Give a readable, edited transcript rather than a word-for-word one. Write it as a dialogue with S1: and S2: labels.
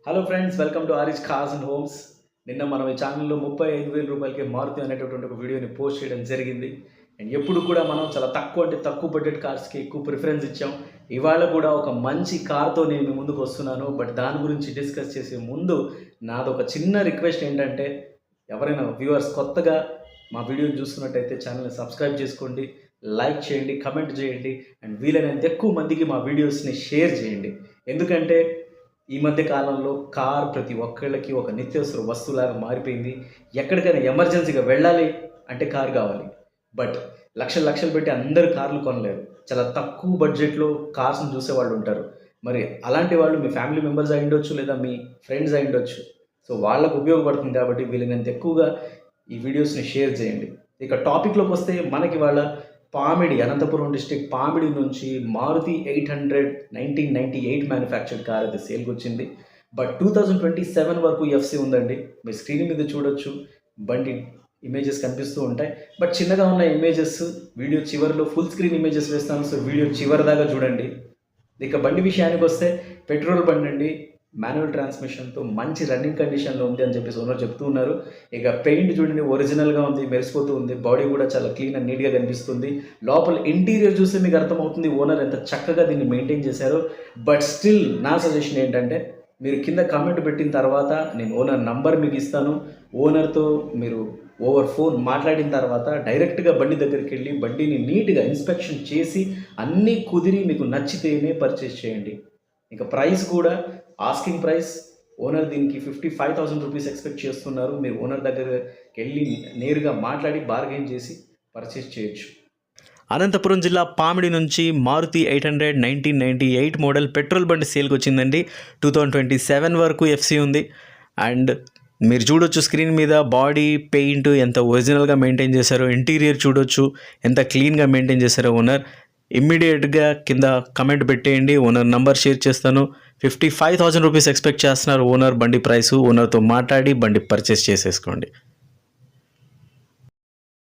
S1: Hello friends, welcome to ఆరిజ్ cars and homes. నిన్న మనం ఈ ఛానల్లో 35,000 రూపాయలకి మారుతి అనేటటువంటి ఒక వీడియోని పోస్ట్ చేయడం జరిగింది. అండ్ ఎప్పుడు కూడా మనం చాలా తక్కువ బడ్జెట్ కార్స్కి ఎక్కువ ప్రిఫరెన్స్ ఇచ్చాం. ఇవాళ కూడా ఒక మంచి కార్తో నేను మీ ముందుకు వస్తున్నాను. బట్ దాని గురించి డిస్కస్ చేసే ముందు నాదొక చిన్న రిక్వెస్ట్ ఏంటంటే, ఎవరైనా వ్యూవర్స్ కొత్తగా మా వీడియోని చూస్తున్నట్టయితే ఛానల్ని సబ్స్క్రైబ్ చేసుకోండి, లైక్ చేయండి, కమెంట్ చేయండి, అండ్ వీలైనంత ఎక్కువ మందికి మా వీడియోస్ని షేర్ చేయండి. ఎందుకంటే ఈ మధ్య కాలంలో కార్ ప్రతి ఒక్కళ్ళకి ఒక నిత్యావసర వస్తువులాగా మారిపోయింది. ఎక్కడికైనా ఎమర్జెన్సీగా వెళ్ళాలి అంటే కార్ కావాలి. బట్ లక్షలు పెట్టి అందరు కార్లు కొనలేరు. చాలా తక్కువ బడ్జెట్లో కార్స్ని చూసేవాళ్ళు ఉంటారు. మరి అలాంటి వాళ్ళు మీ ఫ్యామిలీ మెంబర్స్ అయి ఉండొచ్చు, లేదా మీ ఫ్రెండ్స్ అయి ఉండొచ్చు. సో వాళ్ళకు ఉపయోగపడుతుంది కాబట్టి వీలైనంత ఎక్కువగా ఈ వీడియోస్ని షేర్ చేయండి. ఇక టాపిక్లోకి వస్తే, మనకి వాళ్ళ పామిడి, అనంతపురం డిస్ట్రిక్ట్ పామిడి నుంచి మారుతి 800 1998 మ్యానుఫ్యాక్చర్డ్ కార్ అది సేల్కి వచ్చింది. బట్ 2027 వరకు ఎఫ్సీ ఉందండి. మీరు స్క్రీన్ మీద చూడొచ్చు, బండి ఇమేజెస్ కనిపిస్తూ ఉంటాయి. బట్ చిన్నగా ఉన్న ఇమేజెస్ వీడియో చివరిలో ఫుల్ స్క్రీన్ ఇమేజెస్ వేస్తాను. సో వీడియో చివరి దాకా చూడండి. ఇక బండి విషయానికి వస్తే, పెట్రోల్ బండి అండి, మాన్యువల్ ట్రాన్స్మిషన్తో మంచి రన్నింగ్ కండిషన్లో ఉంది అని చెప్పేసి ఓనర్ చెప్తూ ఉన్నారు. ఇక పెయింట్ చూడండి, ఒరిజినల్గా ఉంది, మెరిసిపోతూ ఉంది. బాడీ కూడా చాలా క్లీన్ అండ్ నీట్గా కనిపిస్తుంది. లోపల ఇంటీరియర్ చూస్తే మీకు అర్థమవుతుంది ఓనర్ ఎంత చక్కగా దీన్ని మెయింటైన్ చేశారో. బట్ స్టిల్ నా సజెషన్ ఏంటంటే, మీరు కింద కామెంట్ పెట్టిన తర్వాత నేను ఓనర్ నంబర్ మీకు ఇస్తాను. ఓనర్తో మీరు ఓవర్ ఫోన్ మాట్లాడిన తర్వాత డైరెక్ట్గా బండి దగ్గరికి వెళ్ళి బండిని నీట్గా ఇన్స్పెక్షన్ చేసి అన్నీ కుదిరి మీకు నచ్చితేనే పర్చేస్ చేయండి. ఇక ప్రైస్ కూడా ఆస్కింగ్ ప్రైస్. ఓనర్ దీనికి 55,000 రూపీస్ ఎక్స్పెక్ట్ చేస్తున్నారు. మీరు ఓనర్ దగ్గరికి వెళ్ళి నేరుగా మాట్లాడి బార్గెన్ చేసి పర్చేస్ చేయొచ్చు. అనంతపురం జిల్లా పామిడి నుంచి మారుతి 800 1998 మోడల్ పెట్రోల్ బండి సేల్కి వచ్చిందండి. 2027 వరకు ఎఫ్సీ ఉంది. అండ్ మీరు చూడొచ్చు స్క్రీన్ మీద బాడీ పెయింట్ ఎంత ఒరిజినల్గా మెయింటైన్ చేశారో, ఇంటీరియర్ చూడొచ్చు ఎంత క్లీన్గా మెయింటైన్ చేశారో ఓనర్. ఇమ్మీడియట్గా కింద కమెంట్ పెట్టేయండి, ఓనర్ నంబర్ షేర్ చేస్తాను. 55,000 రూపీస్ ఎక్స్పెక్ట్ చేస్తున్నారు ఓనర్ బండి ప్రైసు. ఓనర్తో మాట్లాడి బండి పర్చేస్ చేసేసుకోండి.